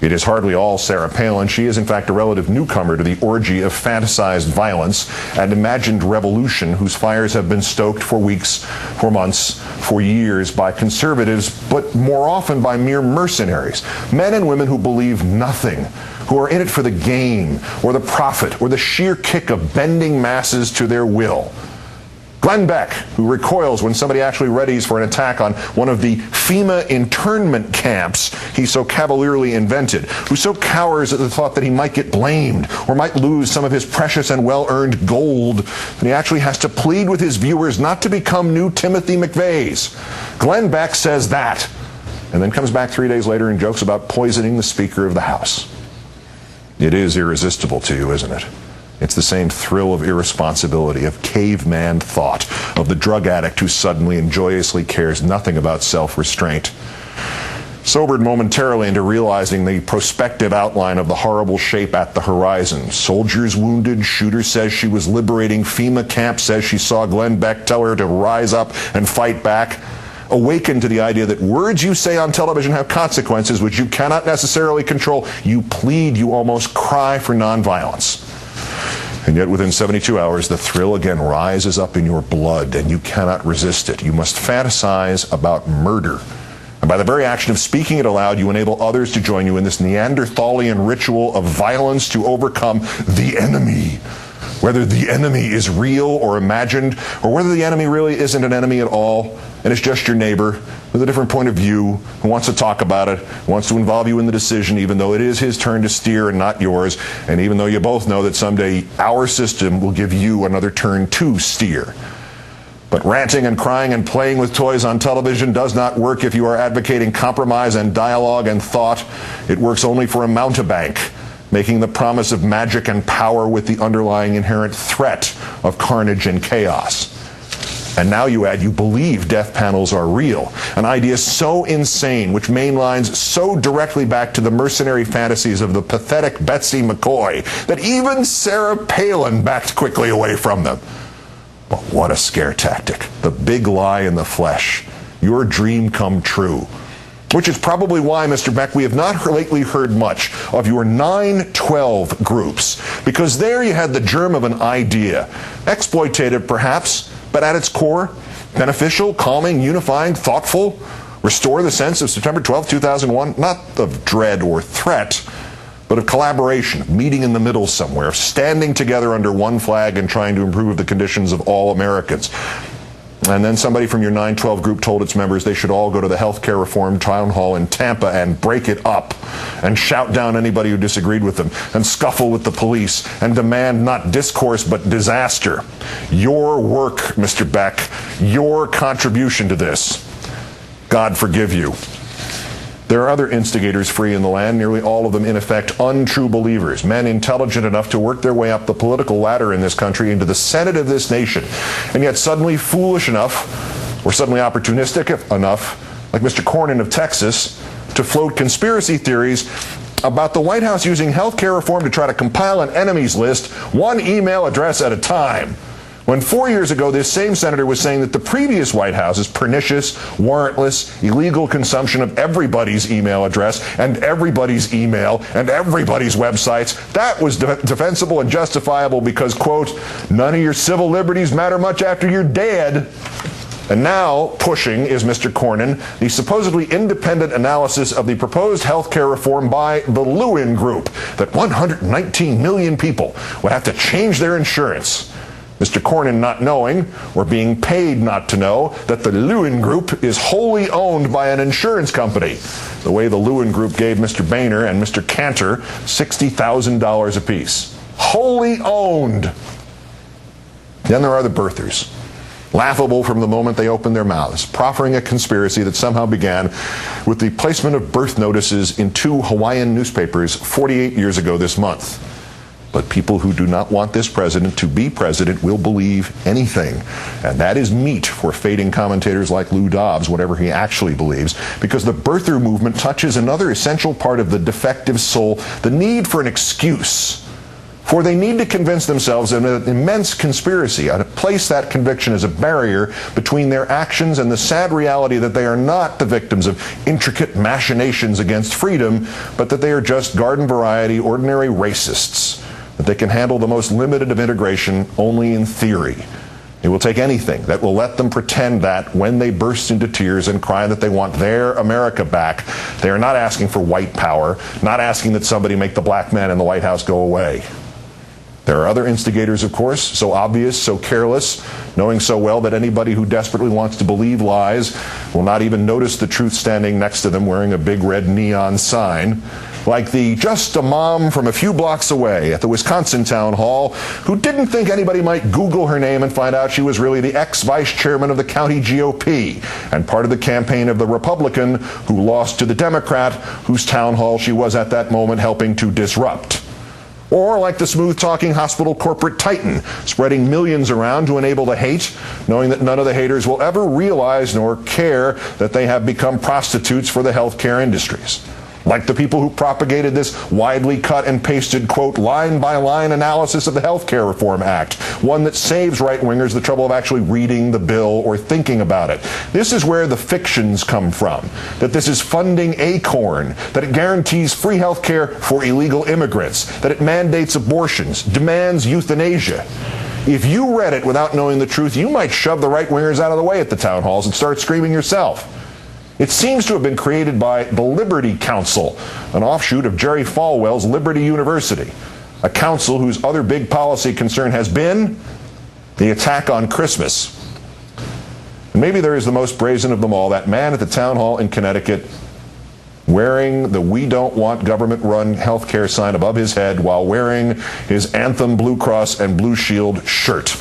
It is hardly all Sarah Palin. She is, in fact, a relative newcomer to the orgy of fantasized violence and imagined revolution whose fires have been stoked for weeks, for months, for years by conservatives, but more often by mere mercenaries, men and women who believe nothing, who are in it for the gain or the profit or the sheer kick of bending masses to their will. Glenn Beck, who recoils when somebody actually readies for an attack on one of the FEMA internment camps he so cavalierly invented, who so cowers at the thought that he might get blamed or might lose some of his precious and well-earned gold, that he actually has to plead with his viewers not to become new Timothy McVeighs. Glenn Beck says that, and then comes back 3 days later and jokes about poisoning the Speaker of the House. It is irresistible to you, isn't it? It's the same thrill of irresponsibility, of caveman thought, of the drug addict who suddenly and joyously cares nothing about self-restraint. Sobered momentarily into realizing the prospective outline of the horrible shape at the horizon. Soldiers wounded, shooter says she was liberating, FEMA camp says she saw Glenn Beck tell her to rise up and fight back. Awakened to the idea that words you say on television have consequences which you cannot necessarily control. You plead, you almost cry for nonviolence. And yet within 72 hours, the thrill again rises up in your blood, and you cannot resist it. You must fantasize about murder. And by the very action of speaking it aloud, you enable others to join you in this Neanderthalian ritual of violence to overcome the enemy. Whether the enemy is real or imagined, or whether the enemy really isn't an enemy at all, and it's just your neighbor with a different point of view, who wants to talk about it, wants to involve you in the decision, even though it is his turn to steer and not yours, and even though you both know that someday our system will give you another turn to steer. But ranting and crying and playing with toys on television does not work if you are advocating compromise and dialogue and thought. It works only for a mountebank, making the promise of magic and power with the underlying inherent threat of carnage and chaos. And now you add, you believe death panels are real, an idea so insane, which mainlines so directly back to the mercenary fantasies of the pathetic Betsy McCoy, that even Sarah Palin backed quickly away from them. But what a scare tactic. The big lie in the flesh. Your dream come true. Which is probably why, Mr. Beck, we have not lately heard much of your 9/12 groups, because there you had the germ of an idea, exploitative perhaps, but at its core, beneficial, calming, unifying, thoughtful, restore the sense of September 12, 2001, not of dread or threat, but of collaboration, of meeting in the middle somewhere, of standing together under one flag and trying to improve the conditions of all Americans. And then somebody from your 9/12 group told its members they should all go to the healthcare reform town hall in Tampa and break it up and shout down anybody who disagreed with them and scuffle with the police and demand not discourse but disaster. Your work, Mr. Beck, your contribution to this. God forgive you. There are other instigators free in the land, nearly all of them in effect untrue believers, men intelligent enough to work their way up the political ladder in this country into the Senate of this nation, and yet suddenly foolish enough, or suddenly opportunistic enough, like Mr. Cornyn of Texas, to float conspiracy theories about the White House using health care reform to try to compile an enemies list, one email address at a time. When 4 years ago, this same senator was saying that the previous White House's pernicious, warrantless, illegal consumption of everybody's email address and everybody's email and everybody's websites, that was defensible and justifiable because, quote, none of your civil liberties matter much after you're dead. And now, pushing is Mr. Cornyn, the supposedly independent analysis of the proposed health care reform by the Lewin Group, that 119 million people would have to change their insurance. Mr. Cornyn not knowing, or being paid not to know, that the Lewin Group is wholly owned by an insurance company, the way the Lewin Group gave Mr. Boehner and Mr. Cantor $60,000 apiece. Wholly owned. Then there are the birthers. Laughable from the moment they opened their mouths, proffering a conspiracy that somehow began with the placement of birth notices in 2 Hawaiian newspapers 48 years ago this month. But people who do not want this president to be president will believe anything. And that is meat for fading commentators like Lou Dobbs, whatever he actually believes, because the birther movement touches another essential part of the defective soul, the need for an excuse. For they need to convince themselves of an immense conspiracy, and place that conviction as a barrier between their actions and the sad reality that they are not the victims of intricate machinations against freedom, but that they are just garden variety, ordinary racists, that they can handle the most limited of integration only in theory. It will take anything that will let them pretend that when they burst into tears and cry that they want their America back, they are not asking for white power, not asking that somebody make the black man in the White House go away. There are other instigators, of course, so obvious, so careless, knowing so well that anybody who desperately wants to believe lies will not even notice the truth standing next to them wearing a big red neon sign, like the just a mom from a few blocks away at the Wisconsin town hall who didn't think anybody might Google her name and find out she was really the ex-vice chairman of the county GOP and part of the campaign of the Republican who lost to the Democrat whose town hall she was at that moment helping to disrupt. Or like the smooth-talking hospital corporate titan, spreading millions around to enable the hate, knowing that none of the haters will ever realize nor care that they have become prostitutes for the healthcare industries. Like the people who propagated this widely cut and pasted, quote, line-by-line analysis of the Healthcare Reform Act, one that saves right-wingers the trouble of actually reading the bill or thinking about it. This is where the fictions come from, that this is funding ACORN, that it guarantees free health care for illegal immigrants, that it mandates abortions, demands euthanasia. If you read it without knowing the truth, you might shove the right-wingers out of the way at the town halls and start screaming yourself. It seems to have been created by the Liberty Council, an offshoot of Jerry Falwell's Liberty University, a council whose other big policy concern has been the attack on Christmas. And maybe there is the most brazen of them all, that man at the town hall in Connecticut wearing the "We Don't Want Government-Run Healthcare" sign above his head while wearing his Anthem Blue Cross and Blue Shield shirt.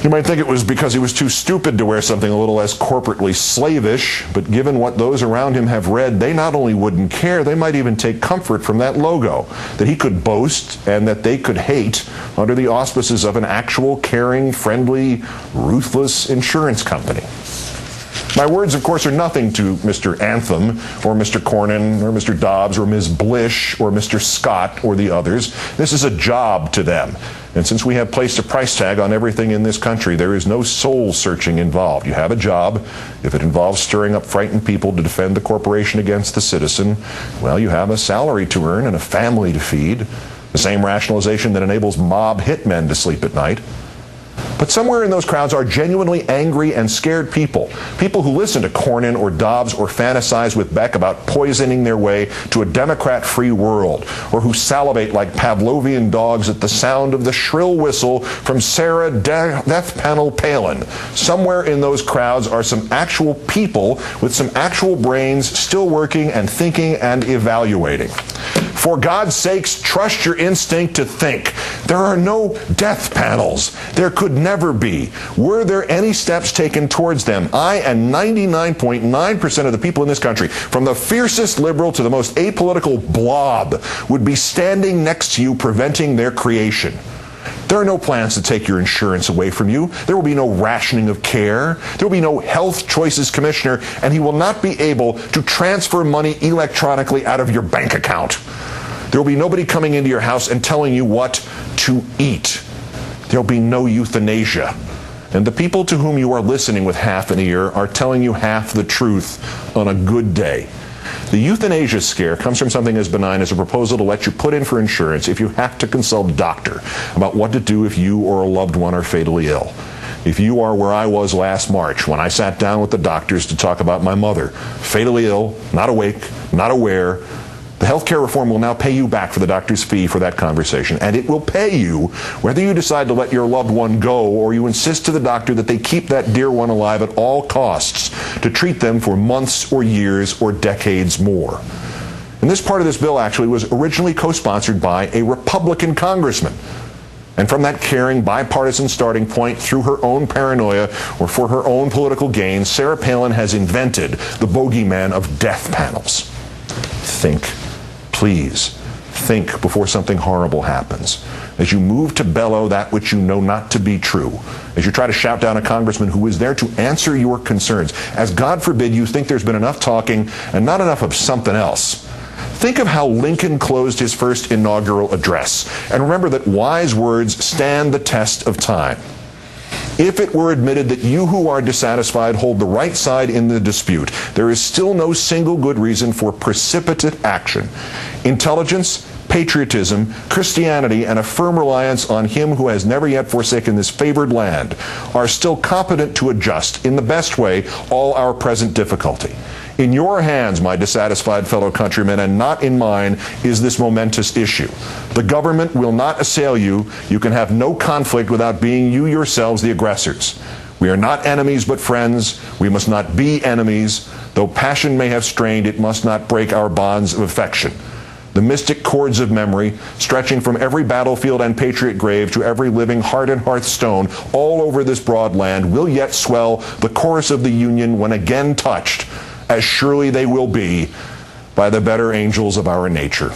You might think it was because he was too stupid to wear something a little less corporately slavish, but given what those around him have read, they not only wouldn't care, they might even take comfort from that logo, that he could boast and that they could hate under the auspices of an actual caring, friendly, ruthless insurance company. My words, of course, are nothing to Mr. Anthem or Mr. Cornyn or Mr. Dobbs or Ms. Blish or Mr. Scott or the others. This is a job to them. And since we have placed a price tag on everything in this country, there is no soul searching involved. You have a job. If it involves stirring up frightened people to defend the corporation against the citizen, well, you have a salary to earn and a family to feed. The same rationalization that enables mob hitmen to sleep at night. But somewhere in those crowds are genuinely angry and scared people. People who listen to Cornyn or Dobbs or fantasize with Beck about poisoning their way to a Democrat-free world, or who salivate like Pavlovian dogs at the sound of the shrill whistle from Sarah Death Panel Palin. Somewhere in those crowds are some actual people with some actual brains still working and thinking and evaluating. For God's sakes, trust your instinct to think. There are no death panels. There could never be. Were there any steps taken towards them, I and 99.9% of the people in this country, from the fiercest liberal to the most apolitical blob, would be standing next to you preventing their creation. There are no plans to take your insurance away from you. There will be no rationing of care. There will be no health choices commissioner, and he will not be able to transfer money electronically out of your bank account. There will be nobody coming into your house and telling you what to eat. There will be no euthanasia. And the people to whom you are listening with half an ear are telling you half the truth on a good day. The euthanasia scare comes from something as benign as a proposal to let you put in for insurance if you have to consult a doctor about what to do if you or a loved one are fatally ill. If you are where I was last March when I sat down with the doctors to talk about my mother, fatally ill, not awake, not aware, the healthcare reform will now pay you back for the doctor's fee for that conversation, and it will pay you whether you decide to let your loved one go or you insist to the doctor that they keep that dear one alive at all costs to treat them for months or years or decades more. And this part of this bill actually was originally co-sponsored by a Republican congressman. And from that caring, bipartisan starting point, through her own paranoia or for her own political gain, Sarah Palin has invented the bogeyman of death panels. Think. Please, think before something horrible happens. As you move to bellow that which you know not to be true, as you try to shout down a congressman who is there to answer your concerns, as God forbid you think there's been enough talking and not enough of something else, think of how Lincoln closed his first inaugural address, and remember that wise words stand the test of time. If it were admitted that you who are dissatisfied hold the right side in the dispute, there is still no single good reason for precipitate action. Intelligence, patriotism, Christianity, and a firm reliance on Him who has never yet forsaken this favored land are still competent to adjust, in the best way, all our present difficulty. In your hands, my dissatisfied fellow countrymen, and not in mine, is this momentous issue. The government will not assail you. You can have no conflict without being you yourselves the aggressors. We are not enemies but friends. We must not be enemies. Though passion may have strained, it must not break our bonds of affection. The mystic cords of memory, stretching from every battlefield and patriot grave to every living heart and hearthstone all over this broad land, will yet swell the chorus of the Union when again touched, as surely they will be, by the better angels of our nature.